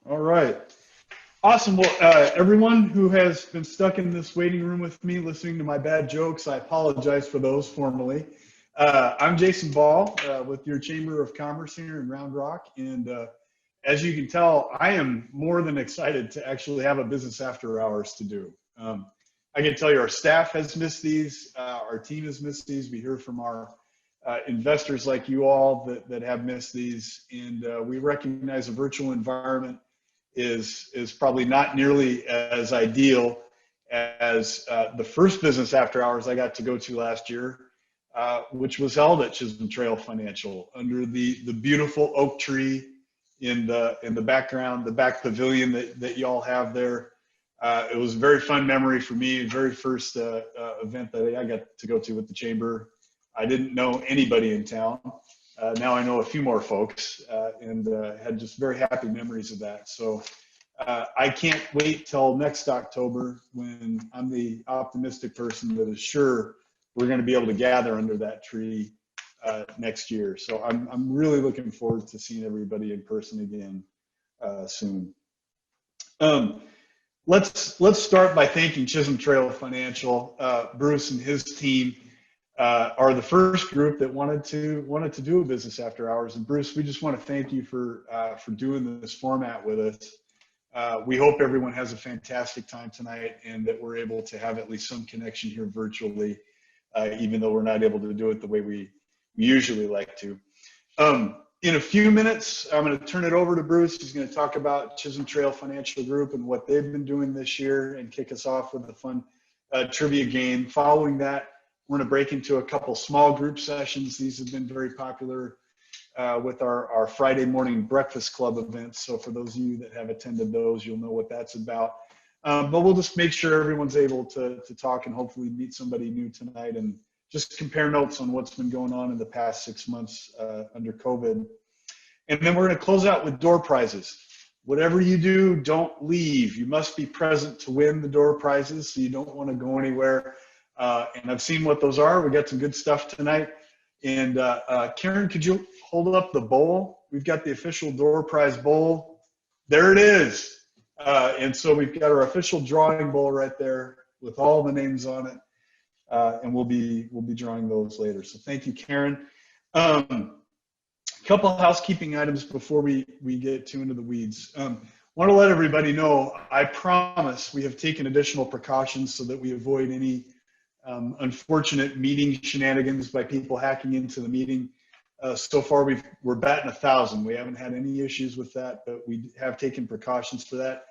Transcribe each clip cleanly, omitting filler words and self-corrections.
All right. Awesome. Well, everyone who has been stuck in this waiting room with me listening to my bad jokes, I apologize for those formally. I'm Jason Ball with your Chamber of Commerce here in Round Rock. And as you can tell, I am more than excited to actually have a business after hours to do. I can tell you our staff has missed these, our team has missed these. We hear from our investors like you all that have missed these. And we recognize a virtual environment is probably not nearly as ideal as the first business after hours I got to go to last year, which was held at Chisholm Trail Financial under the beautiful oak tree in the background, the back pavilion that y'all have there. It was a very fun memory for me, very first event that I got to go to with the chamber. I didn't know anybody in town. Now I know a few more folks and had just very happy memories of that. So I can't wait till next October when I'm the optimistic person that is sure we're going to be able to gather under that tree next year. So I'm really looking forward to seeing everybody in person again soon. Let's start by thanking Chisholm Trail Financial. Bruce and his team are the first group that wanted to do a business after hours. And Bruce, we just want to thank you for doing this format with us. We hope everyone has a fantastic time tonight and that we're able to have at least some connection here virtually, even though we're not able to do it the way we usually like to. In a few minutes, I'm going to turn it over to Bruce. He's going to talk about Chisholm Trail Financial Group and what they've been doing this year and kick us off with a fun trivia game. Following that, we're going to break into a couple small group sessions. These have been very popular with our Friday morning breakfast club events. So for those of you that have attended those, you'll know what that's about. But we'll just make sure everyone's able to talk and hopefully meet somebody new tonight and just compare notes on what's been going on in the past 6 months under COVID. And then we're going to close out with door prizes. Whatever you do, don't leave. You must be present to win the door prizes, so you don't want to go anywhere. And I've seen what those are. We got some good stuff tonight. And Karen, could you hold up the bowl? We've got the official door prize bowl. There it is. And so we've got our official drawing bowl right there with all the names on it. And we'll be drawing those later. So thank you, Karen. A couple of housekeeping items before we get too into the weeds. Want to let everybody know, I promise we have taken additional precautions so that we avoid any unfortunate meeting shenanigans by people hacking into the meeting. So far, we're batting 1,000. We haven't had any issues with that, but we have taken precautions for that.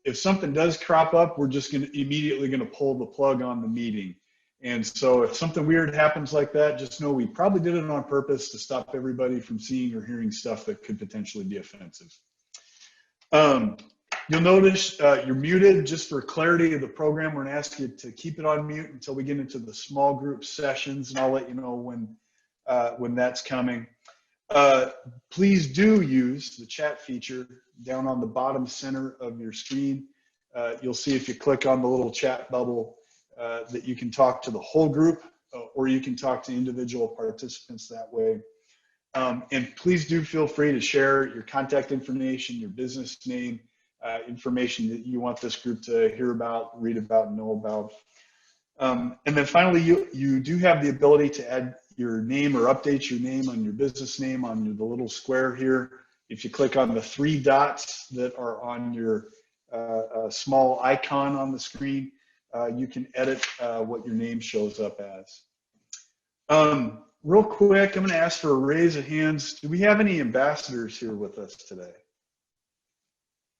If something does crop up, we're just immediately going to pull the plug on the meeting. And so if something weird happens like that, just know we probably did it on purpose to stop everybody from seeing or hearing stuff that could potentially be offensive. You'll notice you're muted. Just for clarity of the program, we're going to ask you to keep it on mute until we get into the small group sessions, and I'll let you know when that's coming. Please do use the chat feature down on the bottom center of your screen. You'll see if you click on the little chat bubble that you can talk to the whole group or you can talk to individual participants that way. And please do feel free to share your contact information, your business name, information that you want this group to hear about, read about, and know about. And then finally, you do have the ability to add your name or update your name on your business name on the little square here. If you click on the 3 dots that are on your small icon on the screen, you can edit what your name shows up as. Real quick, I'm going to ask for a raise of hands. Do we have any ambassadors here with us today?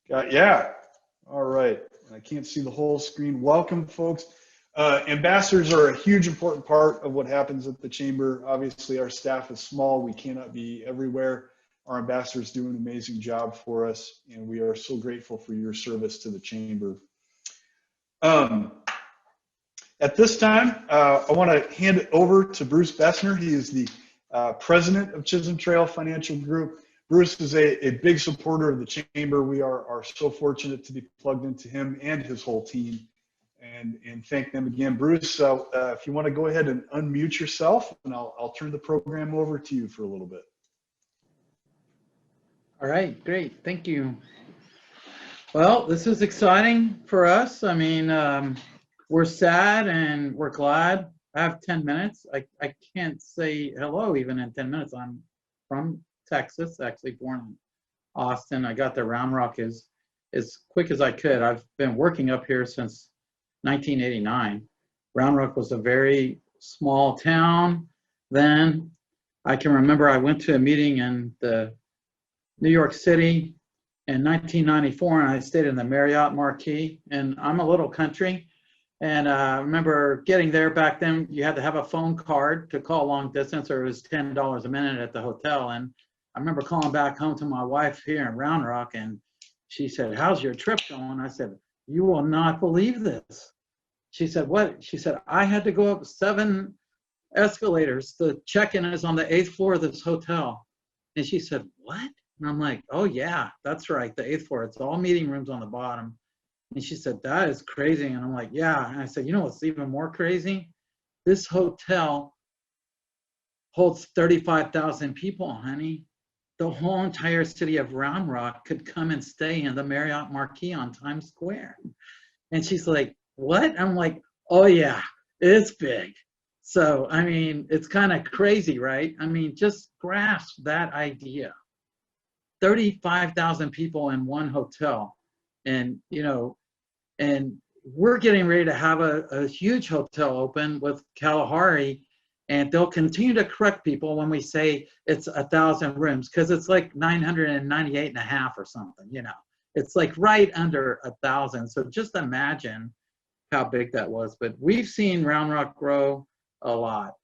Yeah. All right. I can't see the whole screen. Welcome, folks. Ambassadors are a huge important part of what happens at the chamber. Obviously, our staff is small. We cannot be everywhere. Our ambassadors do an amazing job for us, and we are so grateful for your service to the chamber. At this time, I want to hand it over to Bruce Bessner. He is the president of Chisholm Trail Financial Group. Bruce is a big supporter of the chamber. We are so fortunate to be plugged into him and his whole team, and thank them again. Bruce, if you want to go ahead and unmute yourself, and I'll turn the program over to you for a little bit. All right, great, thank you. Well, this is exciting for us. I mean, we're sad and we're glad. I have 10 minutes. I can't say hello even in 10 minutes. I'm from Texas, actually born in Austin. I got to Round Rock as quick as I could. I've been working up here since 1989. Round Rock was a very small town then. I can remember I went to a meeting in the New York City in 1994, and I stayed in the Marriott Marquis. And I'm a little country, and I remember getting there back then. You had to have a phone card to call long distance, or it was $10 a minute at the hotel. And I remember calling back home to my wife here in Round Rock, and she said, "How's your trip going?" I said, "You will not believe this." She said, "What?" She said, "I had to go up 7 escalators. The check-in is on the 8th floor of this hotel." And she said, "What?" And I'm like, "Oh yeah, that's right, the 8th floor. It's all meeting rooms on the bottom." And she said, "That is crazy." And I'm like, "Yeah." And I said, "You know what's even more crazy? This hotel holds 35,000 people, honey. The whole entire city of Round Rock could come and stay in the Marriott Marquis on Times Square." And she's like, "What?" I'm like, "Oh yeah, it's big." So, I mean, it's kind of crazy, right? I mean, just grasp that idea. 35,000 people in one hotel. And, and we're getting ready to have a huge hotel open with Kalahari, and they'll continue to correct people when we say it's 1,000 rooms, because it's like 998 and a half or something. It's like right under 1,000. So just imagine how big that was. But we've seen Round Rock grow a lot.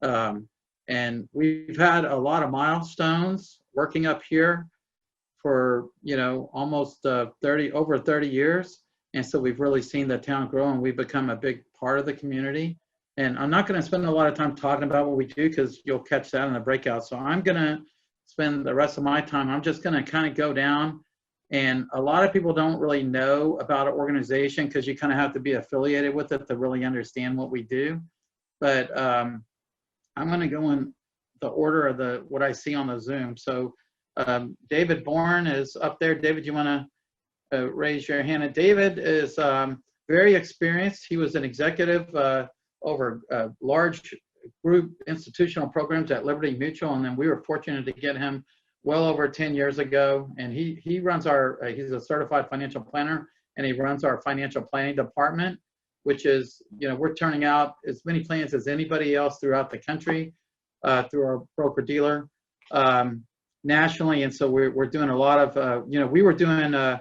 Um, and we've had a lot of milestones working up here for almost over 30 years. And so we've really seen the town grow, and we've become a big part of the community. And I'm not going to spend a lot of time talking about what we do, because you'll catch that in the breakout. So I'm going to spend the rest of my time, I'm just going to kind of go down. And a lot of people don't really know about our organization, because you kind of have to be affiliated with it to really understand what we do. But I'm going to go in the order of what I see on the Zoom. So David Bourne is up there. David, you want to raise your hand? And David is very experienced. He was an executive over large group institutional programs at Liberty Mutual, and then we were fortunate to get him well over 10 years ago. And he runs he's a certified financial planner, and he runs our financial planning department, which is, we're turning out as many plans as anybody else throughout the country through our broker dealer nationally. And so we're doing a lot of, we were doing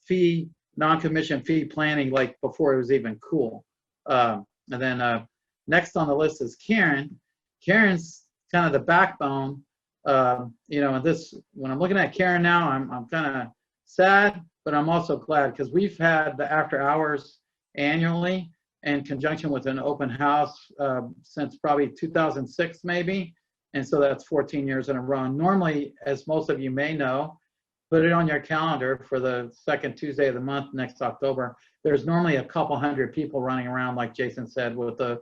fee, non-commission fee planning like before it was even cool. And then next on the list is Karen. Karen's kind of the backbone. And when I'm looking at Karen now, I'm kind of sad, but I'm also glad, because we've had the after hours annually in conjunction with an open house since probably 2006 maybe. And so that's 14 years in a row. And normally, as most of you may know, put it on your calendar for the second Tuesday of the month next October. There's normally a couple hundred people running around, like Jason said, with a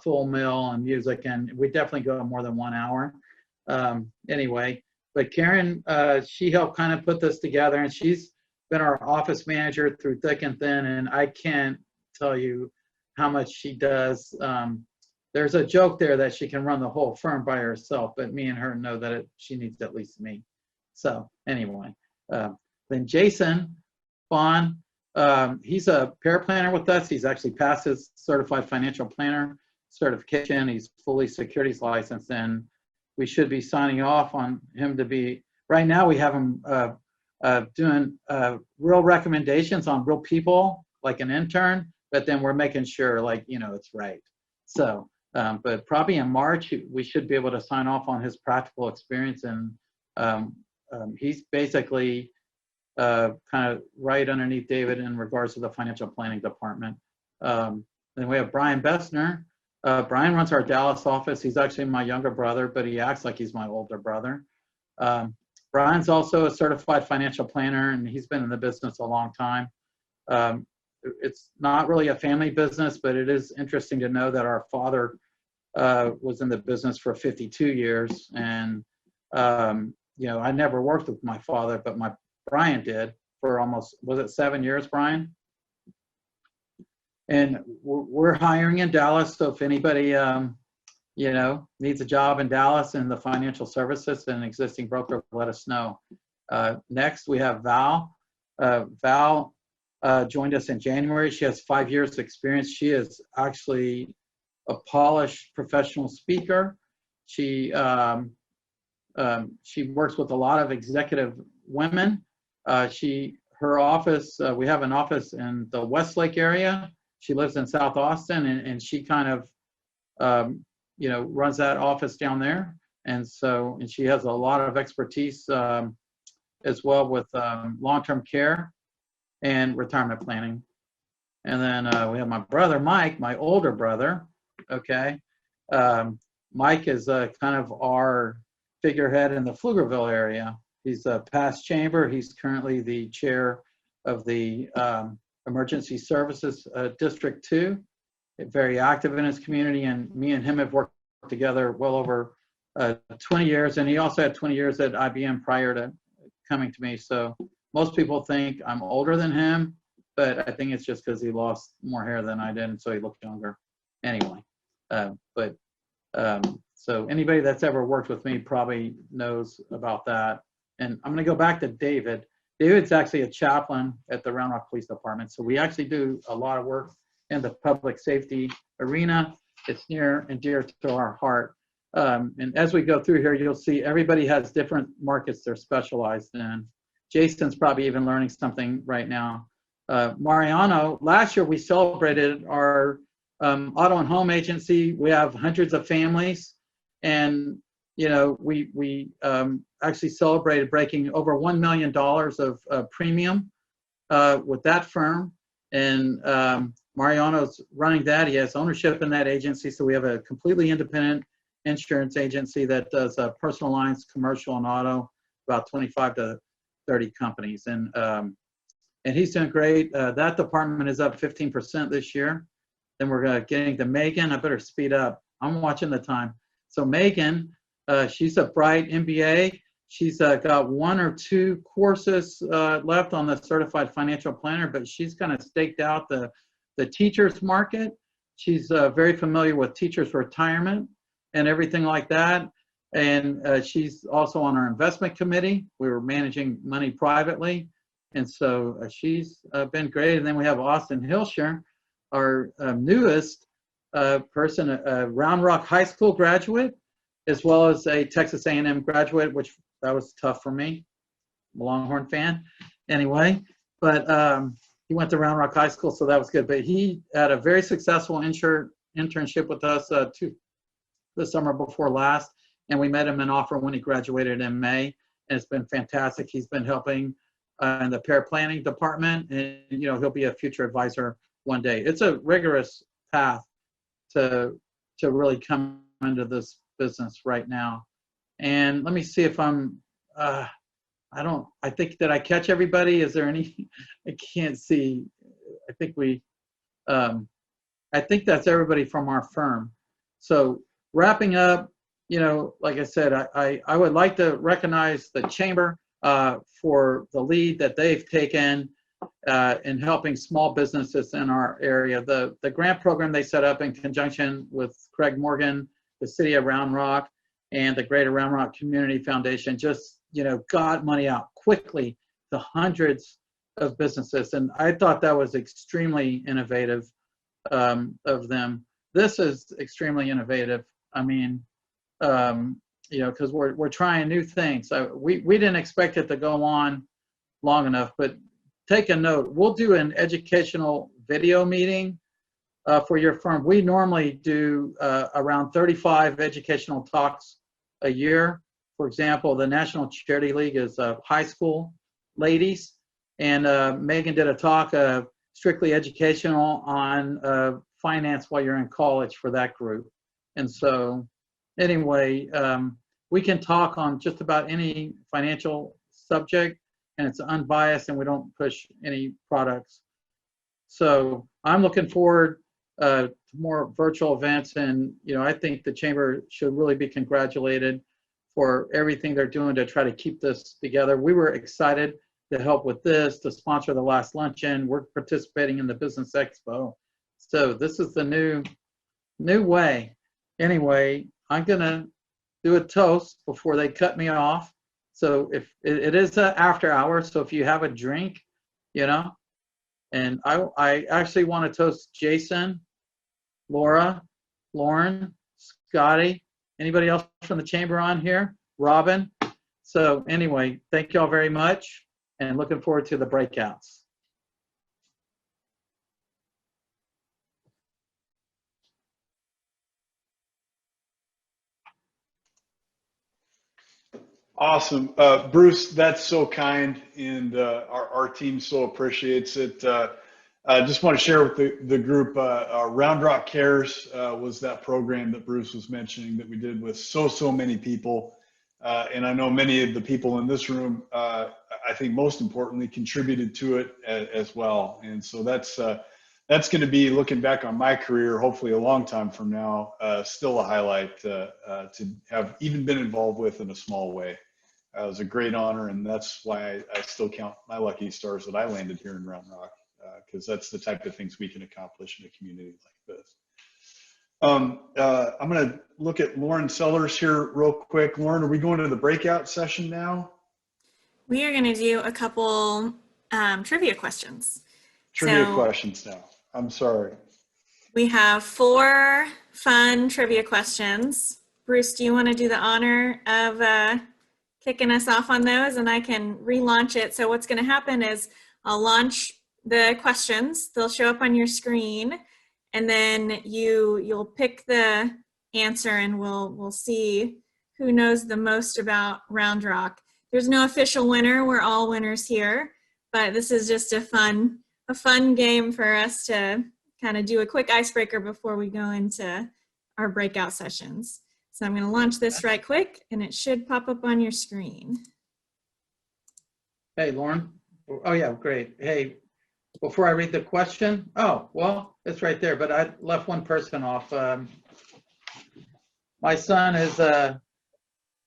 full meal and music, and we definitely go more than 1 hour. Anyway, but Karen, she helped kind of put this together, and she's been our office manager through thick and thin, and I can't tell you how much she does. There's a joke there that she can run the whole firm by herself, but me and her know that she needs at least me. So anyway, then Jason Bond, he's a paraplanner with us. He's actually passed his certified financial planner certification. He's fully securities licensed, and we should be signing off on him to be, right now we have him doing real recommendations on real people, like an intern, but then we're making sure it's right. So, but probably in March, we should be able to sign off on his practical experience. And he's basically kind of right underneath David in regards to the financial planning department. Then we have Brian Bessner. Brian runs our Dallas office. He's actually my younger brother, but he acts like he's my older brother. Brian's also a certified financial planner, and he's been in the business a long time. It's not really a family business, but it is interesting to know that our father was in the business for 52 years. And, I never worked with my father, but Brian did for almost, was it 7 years, Brian? And we're hiring in Dallas. So if anybody, needs a job in Dallas in the financial services and an existing broker, let us know. Next, we have Val. Val joined us in January. She has 5 years experience. She is actually a polished professional speaker. She works with a lot of executive women. Her office, we have an office in the Westlake area. She lives in South Austin, and she kind of, runs that office down there. And she has a lot of expertise as well with long-term care and retirement planning. And then we have my brother, Mike, my older brother. Okay. Mike is kind of our figurehead in the Pflugerville area. He's a past chamber. He's currently the chair of the Emergency Services District 2. Very active in his community, and me and him have worked together well over 20 years. And he also had 20 years at IBM prior to coming to me. So most people think I'm older than him, but I think it's just because he lost more hair than I did, and so he looked younger. Anyway, so anybody that's ever worked with me probably knows about that. And I'm going to go back to David. David's actually a chaplain at the Round Rock Police Department. So we actually do a lot of work in the public safety arena. It's near and dear to our heart. And as we go through here, you'll see everybody has different markets they're specialized in. Jason's probably even learning something right now. Mariano, last year we celebrated our auto and home agency. We have hundreds of families, and we actually celebrated breaking over $1 million of premium with that firm. And Mariano's running that. He has ownership in that agency. So we have a completely independent insurance agency that does personal lines, commercial, and auto, about 25 to 30 companies. And he's doing great. That department is up 15% this year. Then we're getting to Megan. I better speed up. I'm watching the time. So Megan, she's a bright MBA. She's got 1 or 2 courses left on the certified financial planner, but she's kind of staked out the teachers market. She's very familiar with teachers retirement and everything like that. And she's also on our investment committee. We were managing money privately. And so she's been great. And then we have Austin Hilscher, our newest person, a Round Rock High School graduate, as well as a Texas A&M graduate, which that was tough for me. I'm a Longhorn fan anyway, but he went to Round Rock High School, so that was good. But he had a very successful internship with us the summer before last, and we met him an offer when he graduated in May, and it's been fantastic. He's been helping in the pair planning department, and he'll be a future advisor one day. It's a rigorous path to really come into this business right now. And let me see if I'm I think, did I catch everybody? Is there any, I can't see. I think I think that's everybody from our firm. So wrapping up, like I said, I would like to recognize the chamber for the lead that they've taken in helping small businesses in our area. The grant program they set up in conjunction with Craig Morgan, the city of Round Rock, and the Greater Round Rock Community Foundation just, got money out quickly to hundreds of businesses. And I thought that was extremely innovative of them. This is extremely innovative. I mean, because we're trying new things. We didn't expect it to go on long enough, but take a note. We'll do an educational video meeting for your firm. We normally do around 35 educational talks a year. For example, the National Charity League is high school ladies, and Megan did a talk strictly educational on finance while you're in college for that group. And so anyway, we can talk on just about any financial subject, and it's unbiased, and we don't push any products. So I'm looking forward to more virtual events, and I think the chamber should really be congratulated for everything they're doing to try to keep this together. We were excited to help with this, to sponsor the last luncheon. We're participating in the Business Expo. So this is the new way. Anyway, I'm going to do a toast before they cut me off. So if it is after hours, so if you have a drink, you know, and I actually want to toast Jason, Laura, Lauren, Scotty, anybody else from the chamber on here? Robin. So anyway, thank you all very much and looking forward to the breakouts. Awesome. Bruce, that's so kind, and our team so appreciates it. I just want to share with the group, Round Rock Cares was that program that Bruce was mentioning that we did with so many people. And I know many of the people in this room, I think most importantly, contributed to it as well. And so that's going to be, looking back on my career, hopefully a long time from now, still a highlight to have even been involved with in a small way. It was a great honor, and that's why I still count my lucky stars that I landed here in Round Rock, because that's the type of things we can accomplish in a community like this. I'm going to look at Lauren Sellers here real quick. Lauren, are we going to the breakout session now? We are going to do a couple trivia questions. Trivia questions now. I'm sorry. We have 4 fun trivia questions. Bruce, do you want to do the honor of kicking us off on those, and I can relaunch it? So what's going to happen is I'll launch the questions. They'll show up on your screen, and then you'll pick the answer, and we'll see who knows the most about Round Rock. There's no official winner. We're all winners here, but this is just a fun game for us to kind of do a quick icebreaker before we go into our breakout sessions. So I'm going to launch this right quick, and it should pop up on your screen. Hey, Lauren. Oh, yeah, great. Hey, before I read the question, oh, well, it's right there, but I left one person off. My son has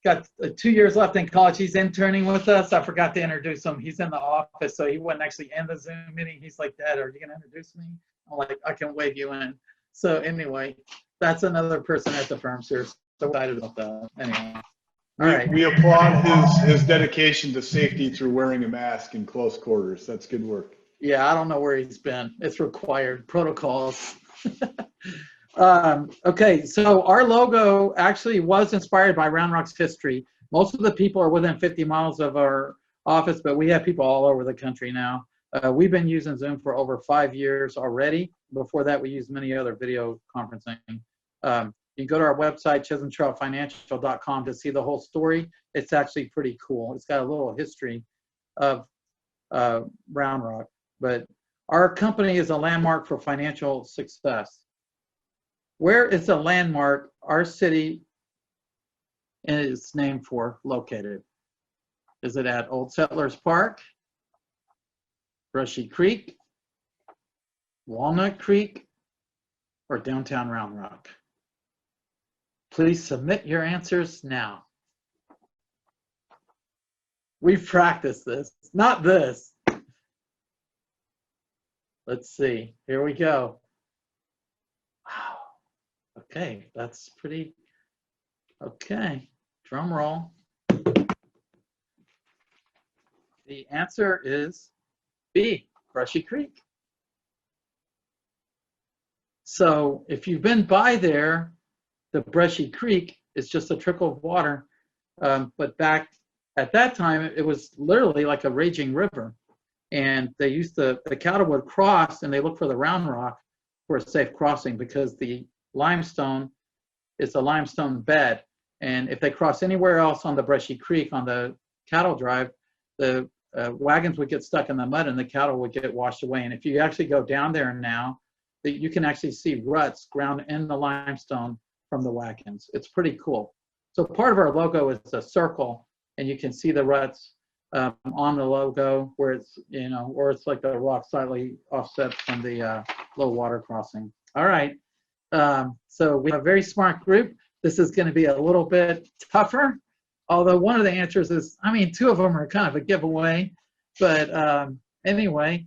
got 2 years left in college. He's interning with us. I forgot to introduce him. He's in the office, so he wasn't actually in the Zoom meeting. He's like, Dad, are you going to introduce me? I'm like, I can wave you in. So anyway, that's another person at the firm, sir. So excited about that. Anyway. All right. We applaud his dedication to safety through wearing a mask in close quarters. That's good work. Yeah, I don't know where he's been. It's required protocols. Okay, so our logo actually was inspired by Round Rock's history. Most of the people are within 50 miles of our office, but we have people all over the country now. We've been using Zoom for over 5 years already. Before that, we used many other video conferencing. You can go to our website, chisholmtrailfinancial.com, to see the whole story. It's actually pretty cool. It's got a little history of Round Rock. But our company is a landmark for financial success. Where is the landmark our city is named for located? Is it at Old Settlers Park, Brushy Creek, Walnut Creek, or downtown Round Rock? Please submit your answers now. We've practiced this, not this. Let's see, here we go. Wow, okay, that's pretty, okay, drum roll. The answer is B, Brushy Creek. So if you've been by there, the Brushy Creek is just a trickle of water. But back at that time, it was literally like a raging river. And they used to, the cattle would cross and they look for the Round Rock for a safe crossing, because the limestone is a limestone bed. And if they cross anywhere else on the Brushy Creek on the cattle drive, the wagons would get stuck in the mud and the cattle would get washed away. And if you actually go down there now, you can actually see ruts ground in the limestone from the wagons. It's pretty cool. So part of our logo is a circle, and you can see the ruts on the logo where it's, you know, or it's like the rock slightly offset from the low water crossing. All right. So we have a very smart group. This is going to be a little bit tougher, although one of the answers is, I mean, 2 of them are kind of a giveaway. But anyway,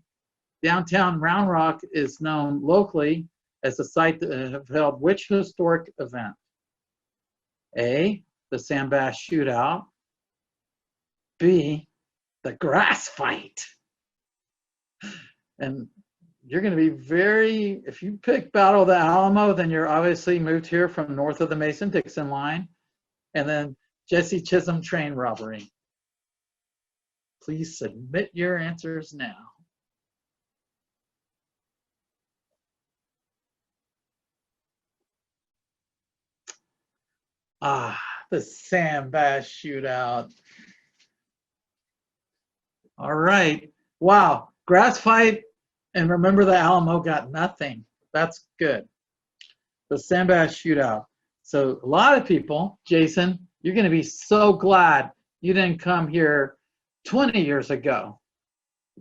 downtown Round Rock is known locally as a site that have held which historic event? A, the Sandbass Shootout. B, the grass fight. And you're going to be very, if you pick Battle of the Alamo, then you're obviously moved here from north of the Mason-Dixon line. And then Jesse Chisholm train robbery. Please submit your answers now. Ah, the Sandbass Shootout. All right. Wow. Grass fight and remember the Alamo got nothing. That's good. The Sandbass Shootout. So a lot of people, Jason, you're going to be so glad you didn't come here 20 years ago.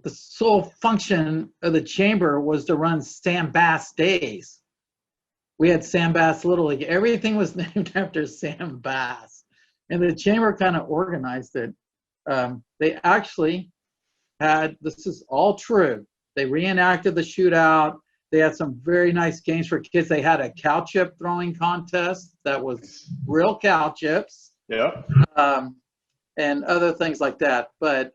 The sole function of the chamber was to run Sam Bass Days. We had Sam Bass Little League. Everything was named after Sam Bass. And the chamber kind of organized it. They actually had, this is all true, they reenacted the shootout. They had some very nice games for kids. They had a cow chip throwing contest that was real cow chips. Yeah. And other things like that. But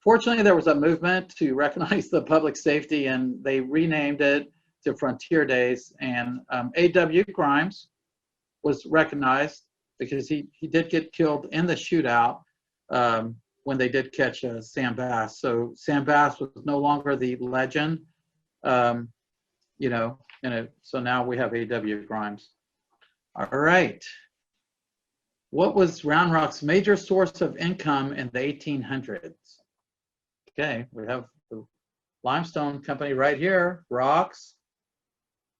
fortunately, there was a movement to recognize the public safety, and they renamed it to Frontier Days. And A.W. Grimes was recognized because he did get killed in the shootout when they did catch Sam Bass. So Sam Bass was no longer the legend, you know, and so now we have A.W. Grimes. All right. What was Round Rock's major source of income in the 1800s? Okay, we have the limestone company right here, rocks.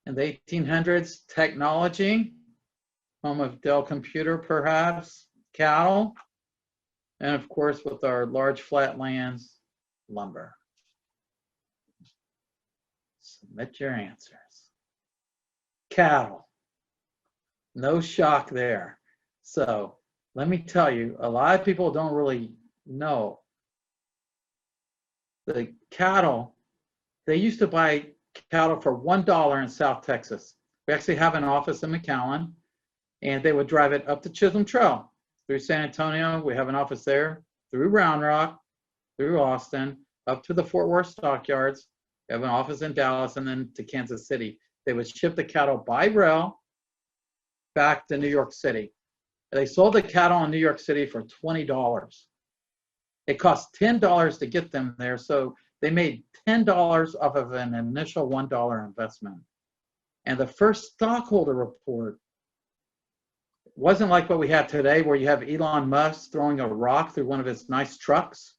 In the 1800s, technology, home of Dell Computer perhaps, cattle, and of course with our large flat lands, lumber. Submit your answers. Cattle, no shock there. So let me tell you, a lot of people don't really know. The cattle, they used to buy cattle for $1 in South Texas. We actually have an office in McAllen, and they would drive it up the Chisholm Trail through San Antonio. We have an office there, through Round Rock, through Austin, up to the Fort Worth stockyards. We have an office in Dallas, and then to Kansas City. They would ship the cattle by rail back to New York City. They sold the cattle in New York City for $20. It cost $10 to get them there, so they made $10 off of an initial $1 investment. And the first stockholder report wasn't like what we have today, where you have Elon Musk throwing a rock through one of his nice trucks,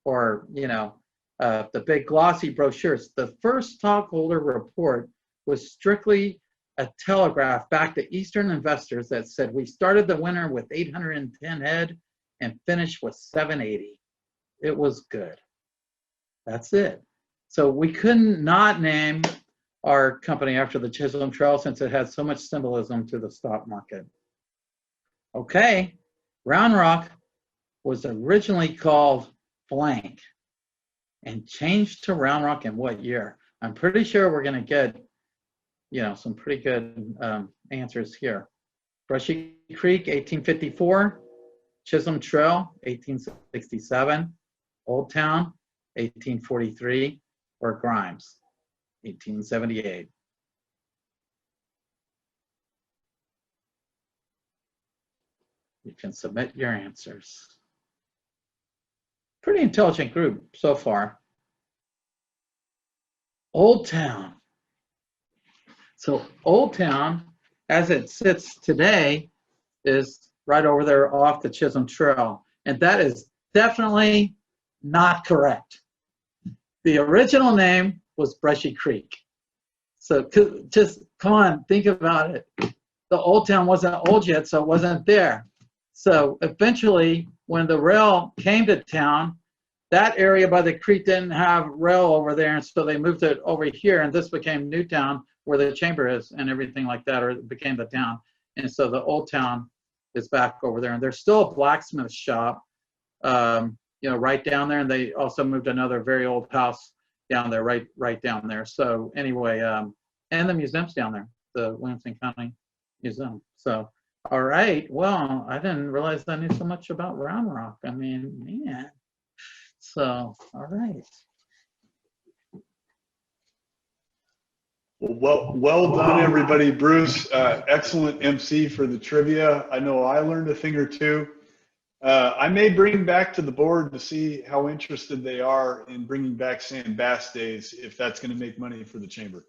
or you know, the big glossy brochures. The first stockholder report was strictly a telegraph back to Eastern investors that said we started the winter with 810 head and finished with 780. It was good. That's it. So we couldn't not name our company after the Chisholm Trail since it has so much symbolism to the stock market. Okay, Round Rock was originally called Blank and changed to Round Rock in what year? I'm pretty sure we're going to get, you know, some pretty good answers here. Brushy Creek, 1854. Chisholm Trail, 1867. Old Town, 1843. Or Grimes, 1878. You can submit your answers. Pretty intelligent group so far. Old Town. So Old Town, as it sits today, is right over there off the Chisholm Trail. And that is definitely not correct. The original name was Brushy Creek. So just come on, think about it. The Old Town wasn't old yet, so it wasn't there. So eventually, when the rail came to town, that area by the creek didn't have rail over there, and so they moved it over here, and this became Newtown, where the chamber is and everything like that, or it became the town. And so the Old Town is back over there, and there's still a blacksmith shop, you know, right down there, and they also moved another very old house down there, right down there. So anyway, and the museum's down there, the Williamson County Museum. So, all right. Well, I didn't realize I knew so much about Round Rock. I mean, man. So, all right. Well done, everybody. Bruce, excellent MC for the trivia. I know I learned a thing or two. I may bring back to the board to see how interested they are in bringing back Sam Bass Days, if that's going to make money for the chamber.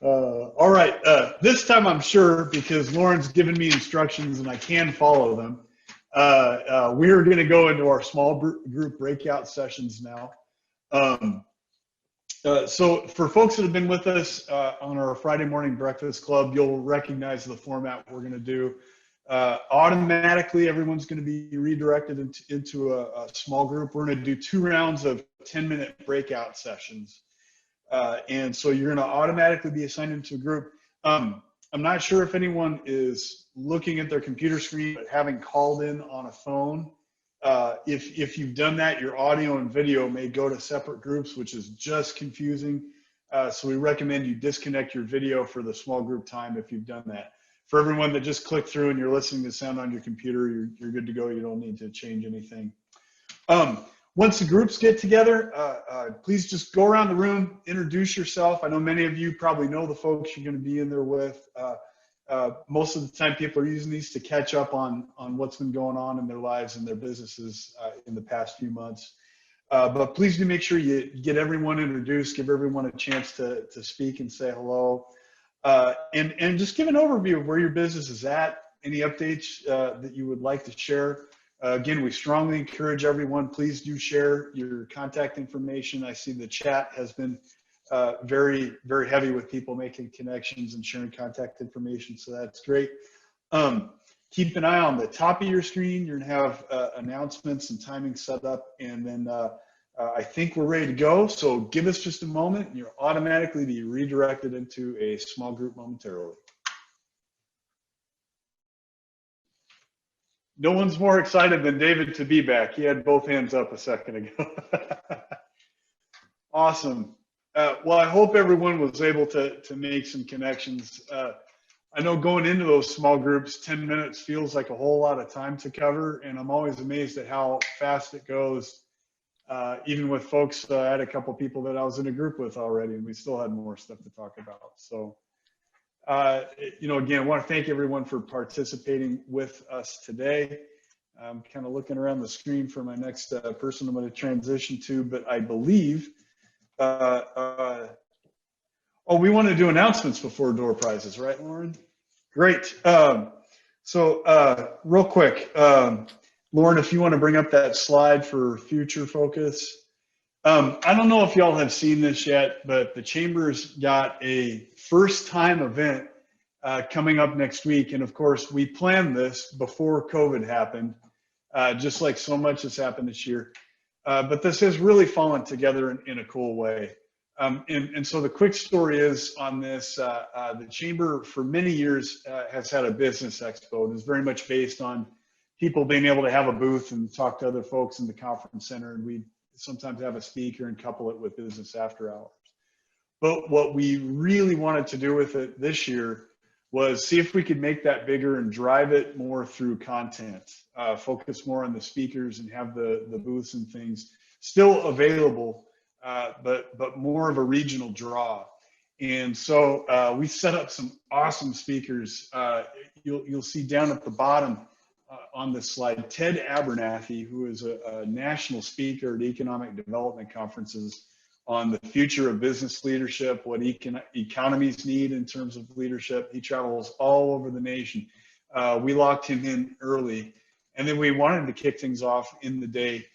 All right. This time I'm sure, because Lauren's given me instructions and I can follow them. We're going to go into our small group breakout sessions now. So for folks that have been with us on our Friday morning breakfast club, you'll recognize the format we're going to do. Automatically, everyone's going to be redirected into a small group. We're going to do 2 rounds of 10-minute breakout sessions. And so you're going to automatically be assigned into a group. I'm not sure if anyone is looking at their computer screen, but having called in on a phone. If you've done that, your audio and video may go to separate groups, which is just confusing. So we recommend you disconnect your video for the small group time if you've done that. For everyone that just clicked through and you're listening to sound on your computer, you're good to go. You don't need to change anything. Once the groups get together, please just go around the room, introduce yourself. I know many of you probably know the folks you're going to be in there with. Most of the time people are using these to catch up on what's been going on in their lives and their businesses in the past few months. But please do make sure you get everyone introduced, give everyone a chance to speak and say hello. And just give an overview of where your business is at, any updates that you would like to share. Again, we strongly encourage everyone, please do share your contact information. I see the chat has been very, very heavy with people making connections and sharing contact information, so that's great. Keep an eye on the top of your screen. You're gonna have announcements and timing set up, and then I think we're ready to go. So give us just a moment, and you'll automatically be redirected into a small group momentarily. No one's more excited than David to be back. He had both hands up a second ago. Awesome. Well, I hope everyone was able to make some connections. I know going into those small groups, 10 minutes feels like a whole lot of time to cover, and I'm always amazed at how fast it goes. Even with folks, I had a couple people that I was in a group with already, and we still had more stuff to talk about. So, you know, again, I want to thank everyone for participating with us today. I'm kind of looking around the screen for my next person I'm going to transition to, but I believe, oh, we want to do announcements before door prizes, right, Lauren? Great. So real quick, Lauren, if you want to bring up that slide for future focus. I don't know if y'all have seen this yet, but the Chamber's got a first time event coming up next week. And of course, we planned this before COVID happened, just like so much has happened this year. But this has really fallen together in a cool way. And so the quick story is on this, the Chamber for many years has had a business expo. It is very much based on people being able to have a booth and talk to other folks in the conference center. And we sometimes have a speaker and couple it with business after hours. But what we really wanted to do with it this year was see if we could make that bigger and drive it more through content, focus more on the speakers and have the booths and things still available, but more of a regional draw. And so we set up some awesome speakers. You'll see down at the bottom on this slide, Ted Abernathy, who is a national speaker at economic development conferences on the future of business leadership, what economies need in terms of leadership. He travels all over the nation. We locked him in early, and then we wanted to kick things off in the day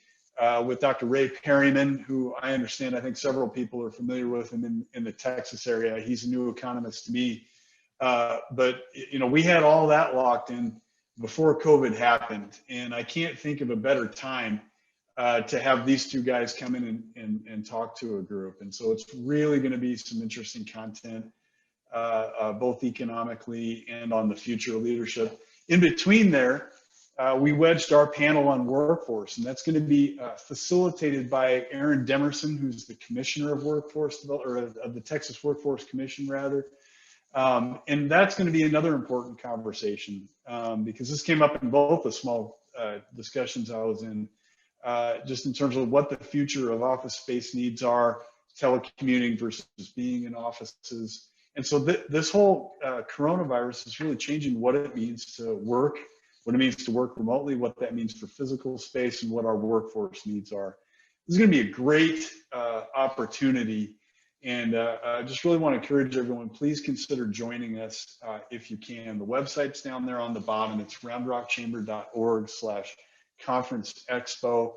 with Dr. Ray Perryman, who I understand, I think several people are familiar with him in the Texas area. He's a new economist to me. But, you know, we had all that locked in before COVID happened, and I can't think of a better time to have these two guys come in and talk to a group. And so it's really going to be some interesting content, both economically and on the future of leadership. In between there, we wedged our panel on workforce, and that's going to be facilitated by Aaron Demerson, who's the Commissioner of Workforce Development, or of the Texas Workforce Commission, rather. And that's going to be another important conversation because this came up in both the small discussions I was in, just in terms of what the future of office space needs are, telecommuting versus being in offices. And so this whole coronavirus is really changing what it means to work, what it means to work remotely, what that means for physical space, and what our workforce needs are. This is going to be a great opportunity. And I just really want to encourage everyone, please consider joining us if you can. The website's down there on the bottom. It's roundrockchamber.org/conference expo.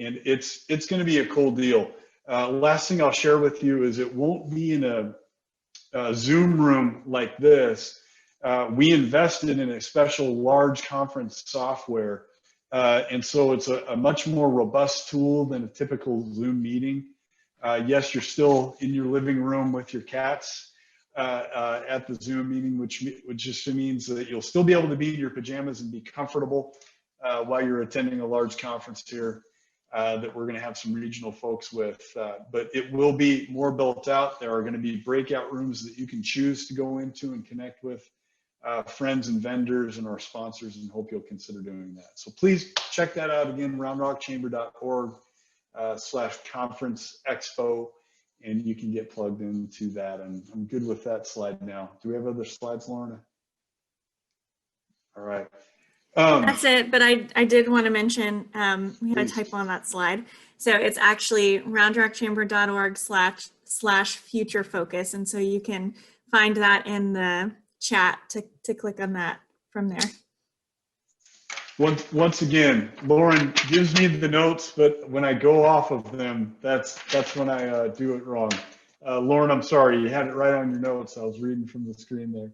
And it's going to be a cool deal. Last thing I'll share with you is it won't be in a Zoom room like this. We invested in a special large conference software. And so it's a much more robust tool than a typical Zoom meeting. Yes, you're still in your living room with your cats at the Zoom meeting, which just means that you'll still be able to be in your pajamas and be comfortable while you're attending a large conference here that we're going to have some regional folks with. But it will be more built out. There are going to be breakout rooms that you can choose to go into and connect with friends and vendors and our sponsors, and hope you'll consider doing that. So please check that out again, roundrockchamber.org/conference expo, and you can get plugged into that. And I'm good with that slide now. Do we have other slides, Lorna? All right. That's it, but I did want to mention, we had a Please. typo on that slide. So it's actually roundrockchamber.org/future focus. And so you can find that in the chat to click on that from there. Once again, Lauren gives me the notes, but when I go off of them, that's when I do it wrong. Lauren, I'm sorry, you had it right on your notes. I was reading from the screen there.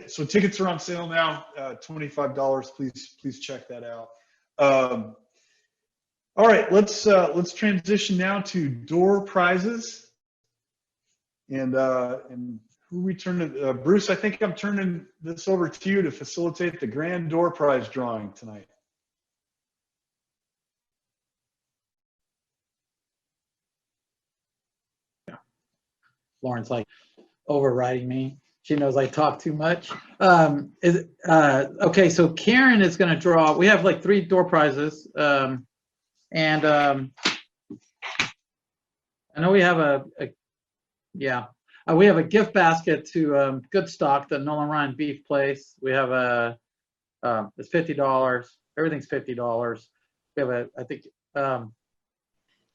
So tickets are on sale now, $25. Please check that out. All right, let's transition now to door prizes, and who we turn to? Bruce, I think I'm turning this over to you to facilitate the grand door prize drawing tonight. Lauren's like overriding me. She knows I talk too much. Okay, so Karen is going to draw. We have like 3 door prizes. I know we have we have a gift basket to Good Stock, the Nolan Ryan beef place. We have it's $50. Everything's $50. We have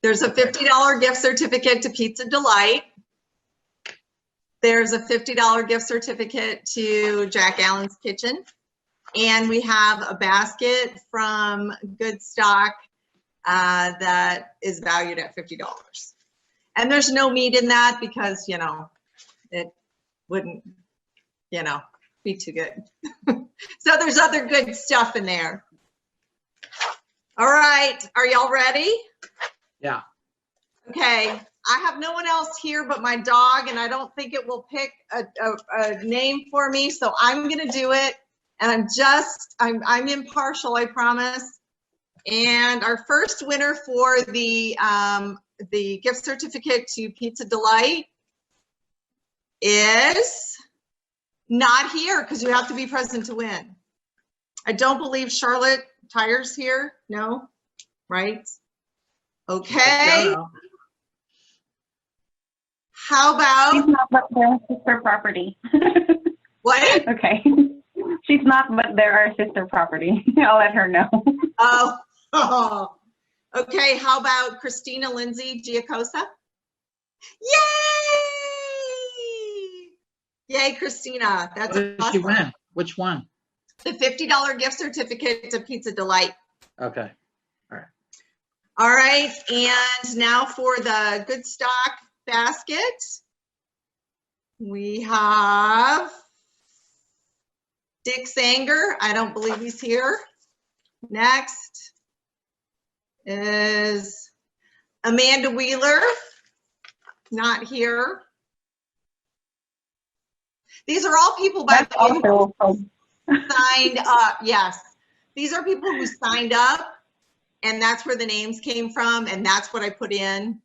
there's a $50 gift certificate to Pizza Delight. There's a $50 gift certificate to Jack Allen's Kitchen. And we have a basket from Good Stock that is valued at $50. And there's no meat in that because, you know, it wouldn't, you know, be too good. So there's other good stuff in there. All right, are y'all ready? Yeah. Okay, I have no one else here but my dog, and I don't think it will pick a name for me, so I'm gonna do it. And I'm impartial, I promise. And our first winner for the gift certificate to Pizza Delight is not here because you have to be present to win. I don't believe Charlotte Tyer's here. No, right? Okay. How about? She's not, but they're sister property. What? Okay. She's not, but they're our sister property. I'll let her know. Oh. Okay, how about Christina Lindsay Giacosa? Yay! Yay, Christina. That's what did awesome. she win? Which one? The $50 gift certificate to Pizza Delight. Okay. All right. All right, and now for the Good Stock basket. We have Dick Sanger. I don't believe he's here. Next is Amanda Wheeler. Not here. These are all people, by That's the way, who also signed up. Yes. These are people who signed up, and that's where the names came from, and that's what I put in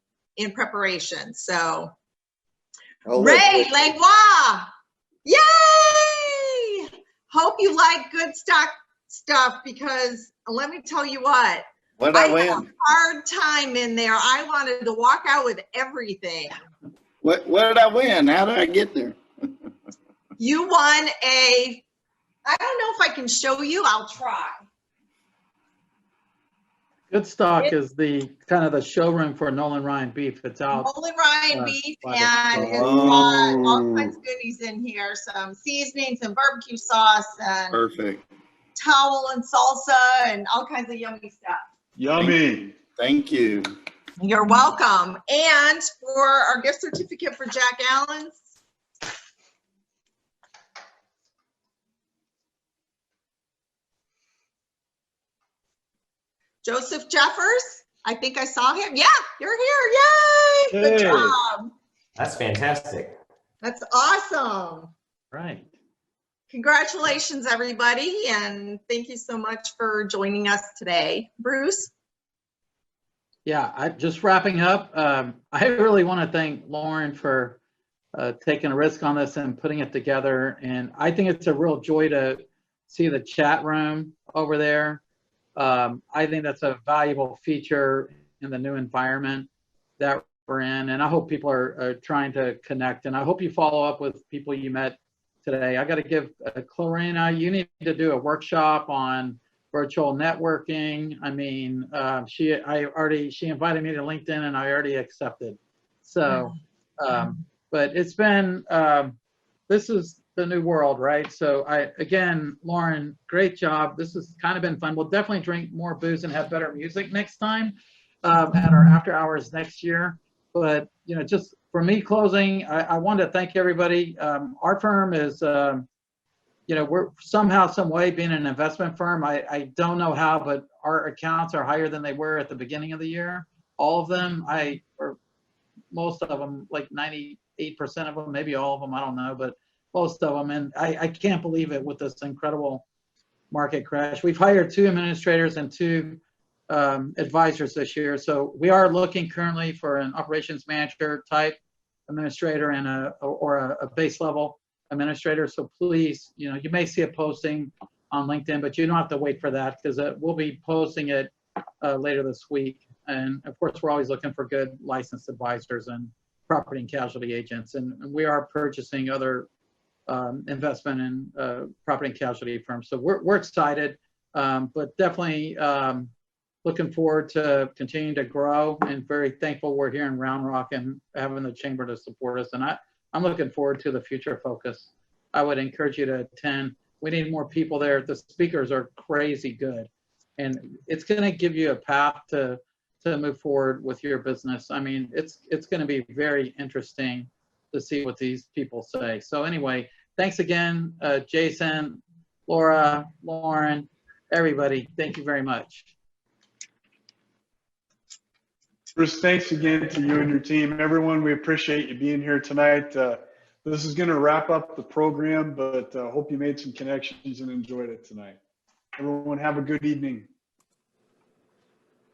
preparation. So, Ray Langlois, yay! Hope you like good stock stuff, because let me tell you what, What I I had a win? hard time in there. I wanted to walk out with everything. What did I win? How did I get there? You won a, I don't know if I can show you. I'll try. Good Stock is the kind of the showroom for Nolan Ryan beef. It's out. Nolan Ryan beef, by the- and it's got all kinds of goodies in here, some seasonings and barbecue sauce and Perfect. towel and salsa and all kinds of yummy stuff. Yummy. Thank you. You're welcome. And for our gift certificate for Jack Allen's, Joseph Jeffers, I think I saw him. Yeah, you're here. Yay! Good Hey. job. That's fantastic. That's awesome. Right. Congratulations, everybody, and thank you so much for joining us today. Bruce? Yeah, I just wrapping up. I really want to thank Lauren for taking a risk on this and putting it together. And I think it's a real joy to see the chat room over there. I think that's a valuable feature in the new environment that we're in. And I hope people are trying to connect. And I hope you follow up with people you met today. I got to give Clarina, you need to do a workshop on virtual networking. I mean, she invited me to LinkedIn and I already accepted. So, but it's been, this is the new world, right? So again, Lauren, great job. This has kind of been fun. We'll definitely drink more booze and have better music next time at our after hours next year. But, you know, just for me closing, I want to thank everybody. Our firm is, you know, we're somehow, some way being an investment firm. I don't know how, but our accounts are higher than they were at the beginning of the year. All of them, or most of them, like 98% of them, maybe all of them, I don't know, but most of them. And I can't believe it with this incredible market crash. We've hired 2 administrators and 2 advisors this year. So we are looking currently for an operations manager type administrator and a base level administrator. So please, you know, you may see a posting on LinkedIn, but you don't have to wait for that because we'll be posting it later this week. And of course, we're always looking for good licensed advisors and property and casualty agents. And we are purchasing other investment in property and casualty firms. So we're excited, but definitely looking forward to continuing to grow and very thankful we're here in Round Rock and having the chamber to support us. And I'm looking forward to the future focus. I would encourage you to attend. We need more people there. The speakers are crazy good. And it's going to give you a path to move forward with your business. I mean, it's going to be very interesting to see what these people say. So anyway, thanks again, Jason, Laura, Lauren, everybody. Thank you very much. Bruce, thanks again to you and your team. Everyone, we appreciate you being here tonight. This is going to wrap up the program, but hope you made some connections and enjoyed it tonight. Everyone, have a good evening.